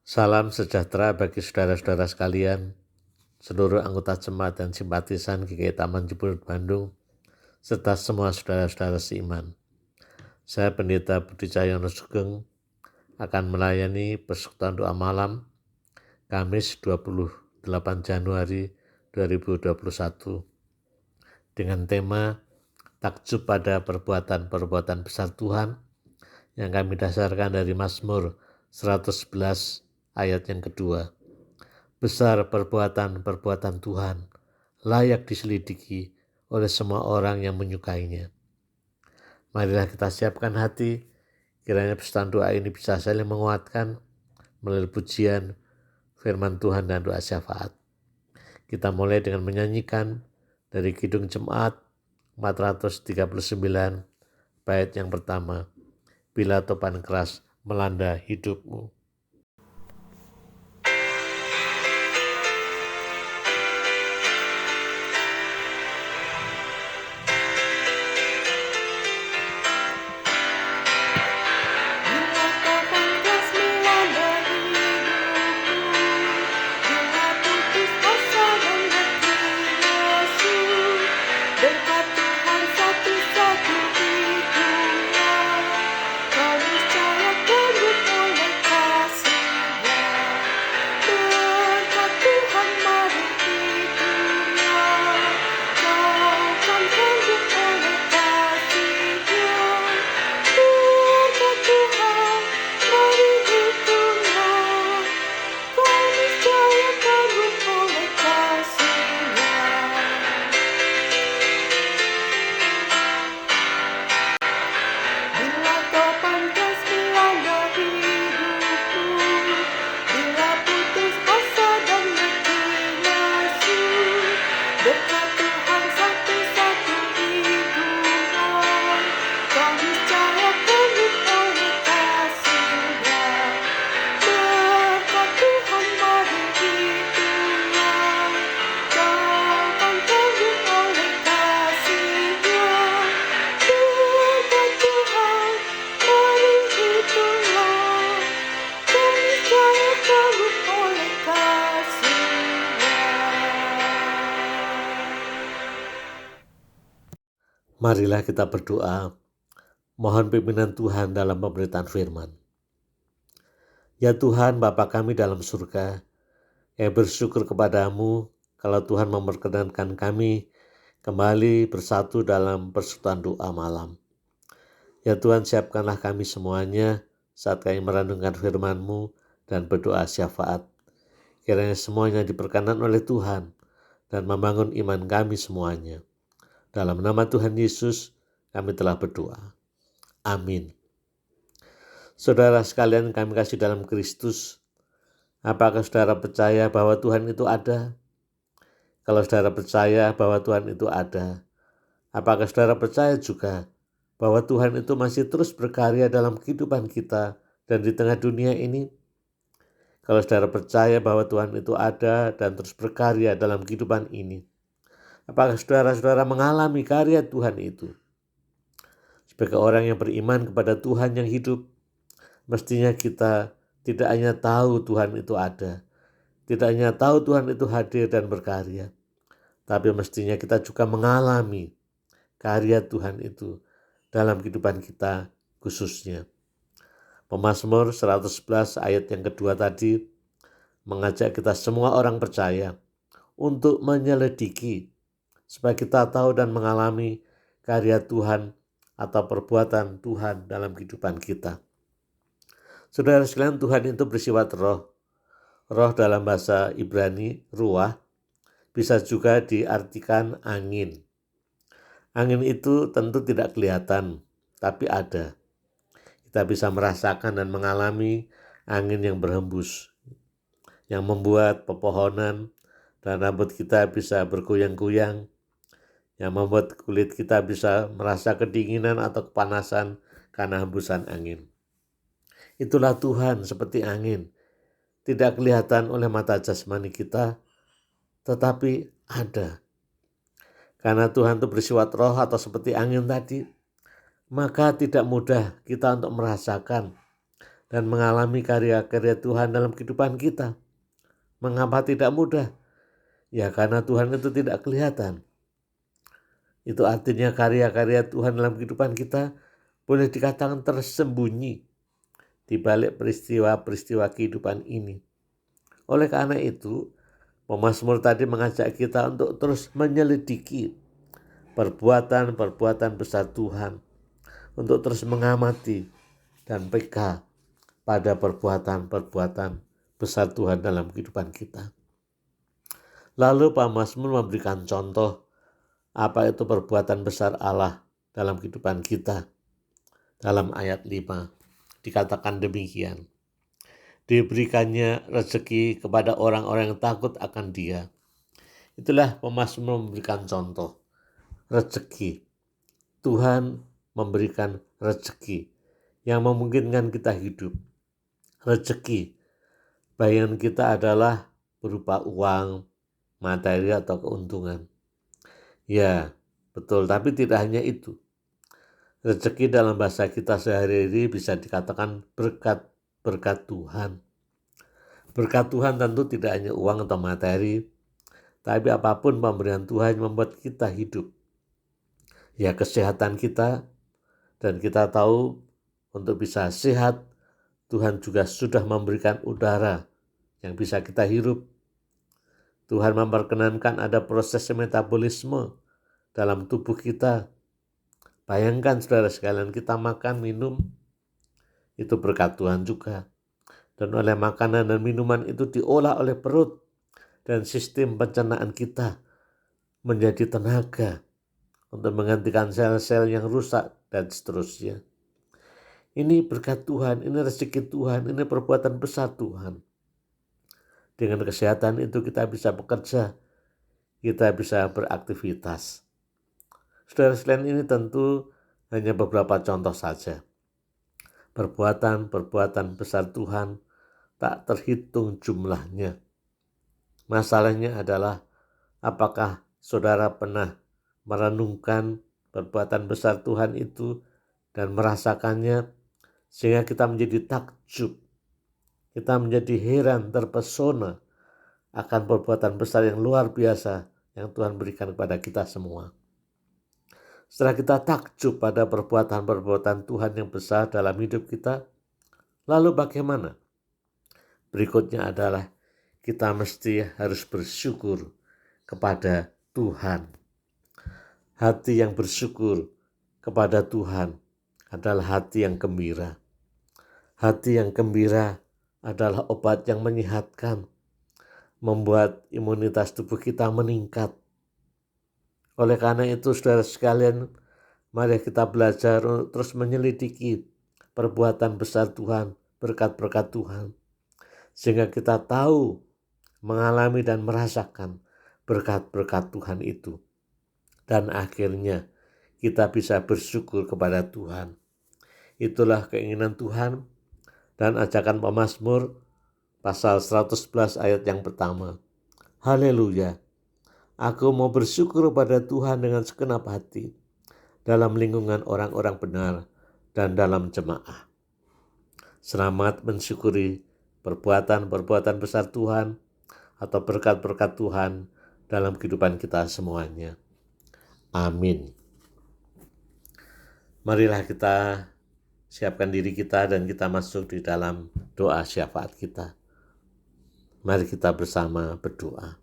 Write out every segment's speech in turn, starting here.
Salam sejahtera bagi saudara-saudara sekalian, seluruh anggota jemaat dan simpatisan GKI Taman Cipulut Bandung, serta semua saudara-saudara seiman. Saya Pendeta Budi Cahyono Sugeng akan melayani persekutuan doa malam Kamis 28 Januari 2021 dengan tema Takjub pada perbuatan-perbuatan besar Tuhan yang kami dasarkan dari Mazmur 111 ayat yang kedua. Besar perbuatan-perbuatan Tuhan, layak diselidiki oleh semua orang yang menyukainya. Marilah kita siapkan hati, kiranya pesan doa ini bisa saling menguatkan melalui pujian, firman Tuhan dan doa syafaat. Kita mulai dengan menyanyikan dari Kidung Jemaat 439, bait yang pertama, Bila topan keras melanda hidupmu. Marilah kita berdoa, mohon pimpinan Tuhan dalam pemberitaan firman. Ya Tuhan, Bapa kami dalam surga, bersyukur kepadamu kalau Tuhan memperkenankan kami kembali bersatu dalam persekutuan doa malam. Ya Tuhan, siapkanlah kami semuanya saat kami merenungkan firman-Mu dan berdoa syafaat. Kiranya semuanya diperkenan oleh Tuhan dan membangun iman kami semuanya. Dalam nama Tuhan Yesus kami telah berdoa. Amin. Saudara sekalian kami kasih dalam Kristus, apakah saudara percaya bahwa Tuhan itu ada? Kalau saudara percaya bahwa Tuhan itu ada, apakah saudara percaya juga bahwa Tuhan itu masih terus berkarya dalam kehidupan kita dan di tengah dunia ini? Kalau saudara percaya bahwa Tuhan itu ada dan terus berkarya dalam kehidupan ini, apakah saudara-saudara mengalami karya Tuhan itu? Sebagai orang yang beriman kepada Tuhan yang hidup, mestinya kita tidak hanya tahu Tuhan itu ada, tidak hanya tahu Tuhan itu hadir dan berkarya, tapi mestinya kita juga mengalami karya Tuhan itu dalam kehidupan kita khususnya. Pemazmur 111 ayat yang kedua tadi mengajak kita semua orang percaya untuk menyelidiki supaya kita tahu dan mengalami karya Tuhan atau perbuatan Tuhan dalam kehidupan kita. Saudara sekalian, Tuhan itu bersifat roh. Roh dalam bahasa Ibrani, ruah, bisa juga diartikan angin. Angin itu tentu tidak kelihatan, tapi ada. Kita bisa merasakan dan mengalami angin yang berhembus, yang membuat pepohonan dan rambut kita bisa bergoyang-goyang, yang membuat kulit kita bisa merasa kedinginan atau kepanasan karena hembusan angin. Itulah Tuhan seperti angin, tidak kelihatan oleh mata jasmani kita, tetapi ada. Karena Tuhan itu bersifat roh atau seperti angin tadi, maka tidak mudah kita untuk merasakan dan mengalami karya-karya Tuhan dalam kehidupan kita. Mengapa tidak mudah? Ya karena Tuhan itu tidak kelihatan. Itu artinya karya-karya Tuhan dalam kehidupan kita boleh dikatakan tersembunyi di balik peristiwa-peristiwa kehidupan ini. Oleh karena itu, pemazmur tadi mengajak kita untuk terus menyelidiki perbuatan-perbuatan besar Tuhan, untuk terus mengamati dan peka pada perbuatan-perbuatan besar Tuhan dalam kehidupan kita. Lalu pemazmur memberikan contoh apa itu perbuatan besar Allah dalam kehidupan kita. Dalam ayat 5 dikatakan demikian. Diberikannya rezeki kepada orang-orang yang takut akan Dia. Itulah pemazmur memberikan contoh. Rezeki. Tuhan memberikan rezeki yang memungkinkan kita hidup. Rezeki. Bayangan kita adalah berupa uang, materi atau keuntungan. Ya, betul. Tapi tidak hanya itu. Rezeki dalam bahasa kita sehari-hari bisa dikatakan berkat Tuhan. Berkat Tuhan tentu tidak hanya uang atau materi, tapi apapun pemberian Tuhan membuat kita hidup. Ya kesehatan kita, dan kita tahu untuk bisa sehat, Tuhan juga sudah memberikan udara yang bisa kita hirup. Tuhan memperkenankan ada proses metabolisme dalam tubuh kita. Bayangkan saudara sekalian, kita makan, minum, itu berkat Tuhan juga. Dan oleh makanan dan minuman itu diolah oleh perut dan sistem pencernaan kita menjadi tenaga untuk menggantikan sel-sel yang rusak dan seterusnya. Ini berkat Tuhan, ini rezeki Tuhan, ini perbuatan besar Tuhan. Dengan kesehatan itu kita bisa bekerja, kita bisa beraktivitas. Saudara sekalian, ini tentu hanya beberapa contoh saja. Perbuatan-perbuatan besar Tuhan tak terhitung jumlahnya. Masalahnya adalah apakah saudara pernah merenungkan perbuatan besar Tuhan itu dan merasakannya sehingga kita menjadi takjub. Kita menjadi heran, terpesona akan perbuatan besar yang luar biasa yang Tuhan berikan kepada kita semua. Setelah kita takjub pada perbuatan-perbuatan Tuhan yang besar dalam hidup kita, lalu bagaimana? Berikutnya adalah kita mesti harus bersyukur kepada Tuhan. Hati yang bersyukur kepada Tuhan adalah hati yang gembira. Hati yang gembira adalah obat yang menyehatkan, membuat imunitas tubuh kita meningkat. Oleh karena itu, saudara sekalian, mari kita belajar terus menyelidiki perbuatan besar Tuhan, berkat-berkat Tuhan, sehingga kita tahu, mengalami dan merasakan berkat-berkat Tuhan itu. Dan akhirnya kita bisa bersyukur kepada Tuhan. Itulah keinginan Tuhan dan ajakan pemazmur pasal 111 ayat yang pertama. Haleluya. Aku mau bersyukur kepada Tuhan dengan segenap hati dalam lingkungan orang-orang benar dan dalam jemaah. Selamat mensyukuri perbuatan-perbuatan besar Tuhan atau berkat-berkat Tuhan dalam kehidupan kita semuanya. Amin. Marilah kita siapkan diri kita dan kita masuk di dalam doa syafaat kita. Mari kita bersama berdoa.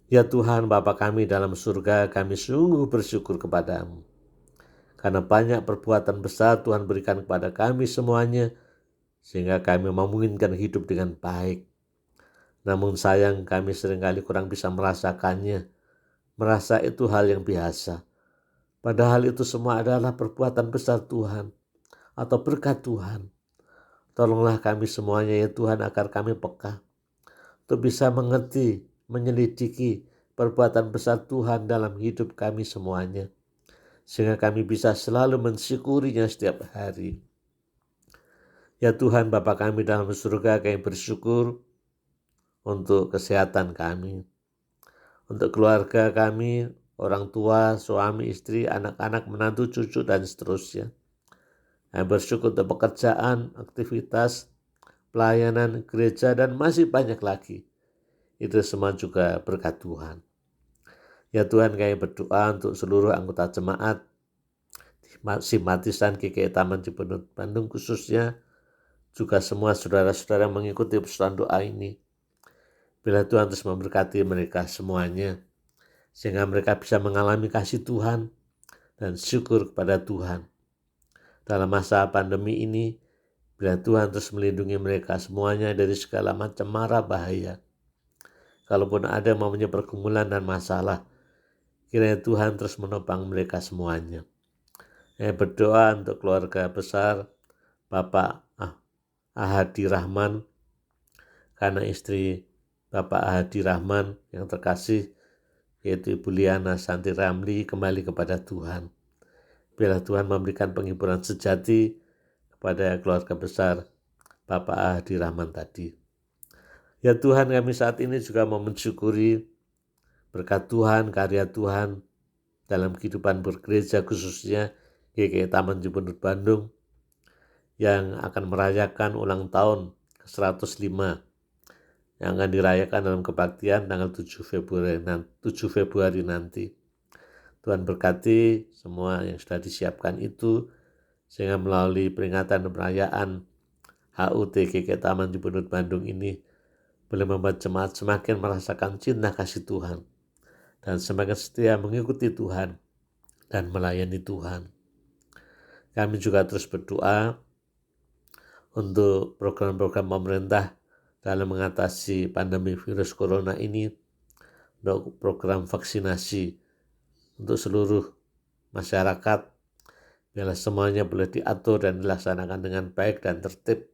Ya Tuhan, Bapa kami dalam surga, kami sungguh bersyukur kepadamu. Karena banyak perbuatan besar Tuhan berikan kepada kami semuanya, sehingga kami memungkinkan hidup dengan baik. Namun sayang kami seringkali kurang bisa merasakannya, merasa itu hal yang biasa. Padahal itu semua adalah perbuatan besar Tuhan atau berkat Tuhan. Tolonglah kami semuanya ya Tuhan agar kami peka untuk bisa mengerti, menyelidiki perbuatan besar Tuhan dalam hidup kami semuanya. Sehingga kami bisa selalu mensyukurinya setiap hari. Ya Tuhan Bapa kami dalam surga, kami bersyukur untuk kesehatan kami, untuk keluarga kami, orang tua, suami, istri, anak-anak, menantu, cucu, dan seterusnya. Kami bersyukur untuk pekerjaan, aktivitas, pelayanan gereja, dan masih banyak lagi. Itu semua juga berkat Tuhan. Ya Tuhan, kami berdoa untuk seluruh anggota jemaat Simpatisan GKI Taman Cibenut Bandung khususnya, juga semua saudara-saudara yang mengikuti persoalan doa ini. Bila Tuhan terus memberkati mereka semuanya, sehingga mereka bisa mengalami kasih Tuhan dan syukur kepada Tuhan. Dalam masa pandemi ini, bila Tuhan terus melindungi mereka semuanya dari segala macam mara bahaya. Kalaupun ada mamanya pergumulan dan masalah, kiranya Tuhan terus menopang mereka semuanya. Saya berdoa untuk keluarga besar Bapak Ahadi Rahman, karena istri Bapak Ahadi Rahman yang terkasih, yaitu Ibu Liana Santi Ramli, kembali kepada Tuhan. Biarlah Tuhan memberikan penghiburan sejati kepada keluarga besar Bapak Ahadi Rahman tadi. Ya Tuhan, kami saat ini juga mau mensyukuri berkat Tuhan, karya Tuhan dalam kehidupan bergereja khususnya GKI Taman Cibenut Bandung yang akan merayakan ulang tahun ke-105 yang akan dirayakan dalam kebaktian tanggal 7 Februari nanti. Tuhan berkati semua yang sudah disiapkan itu, sehingga melalui peringatan dan perayaan HUT GKI Taman Cibenut Bandung ini boleh membuat jemaat semakin merasakan cinta kasih Tuhan dan semakin setia mengikuti Tuhan dan melayani Tuhan. Kami juga terus berdoa untuk program-program pemerintah dalam mengatasi pandemi virus corona ini, untuk program vaksinasi untuk seluruh masyarakat, biarlah semuanya boleh diatur dan dilaksanakan dengan baik dan tertib.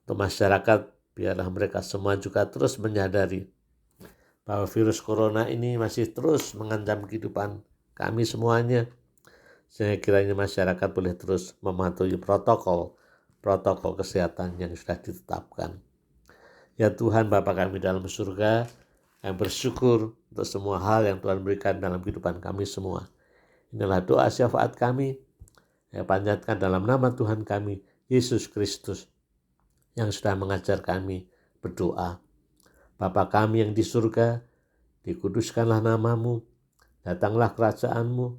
Untuk masyarakat, biarlah mereka semua juga terus menyadari bahwa virus corona ini masih terus mengancam kehidupan kami semuanya, sehingga kiranya masyarakat boleh terus mematuhi protokol kesehatan yang sudah ditetapkan. Ya Tuhan, Bapa kami dalam surga, kami bersyukur untuk semua hal yang Tuhan berikan dalam kehidupan kami semua. Inilah doa syafaat kami, yang panjatkan dalam nama Tuhan kami, Yesus Kristus, yang sudah mengajar kami berdoa. Bapa kami yang di surga, dikuduskanlah namamu, datanglah kerajaanmu,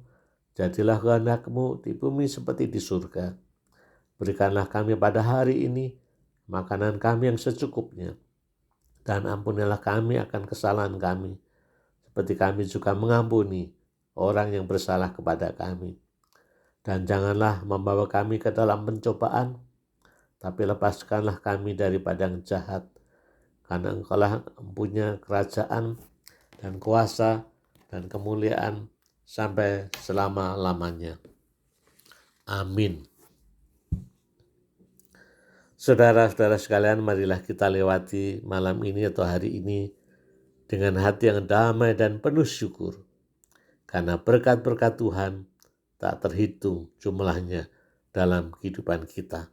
jadilah kehendak-Mu di bumi seperti di surga. Berikanlah kami pada hari ini makanan kami yang secukupnya, dan ampunilah kami akan kesalahan kami, seperti kami juga mengampuni orang yang bersalah kepada kami. Dan janganlah membawa kami ke dalam pencobaan, tapi lepaskanlah kami daripada yang jahat, karena Engkaulah punya kerajaan dan kuasa dan kemuliaan sampai selama-lamanya. Amin. Saudara-saudara sekalian, marilah kita lewati malam ini atau hari ini dengan hati yang damai dan penuh syukur, karena berkat-berkat Tuhan tak terhitung jumlahnya dalam kehidupan kita.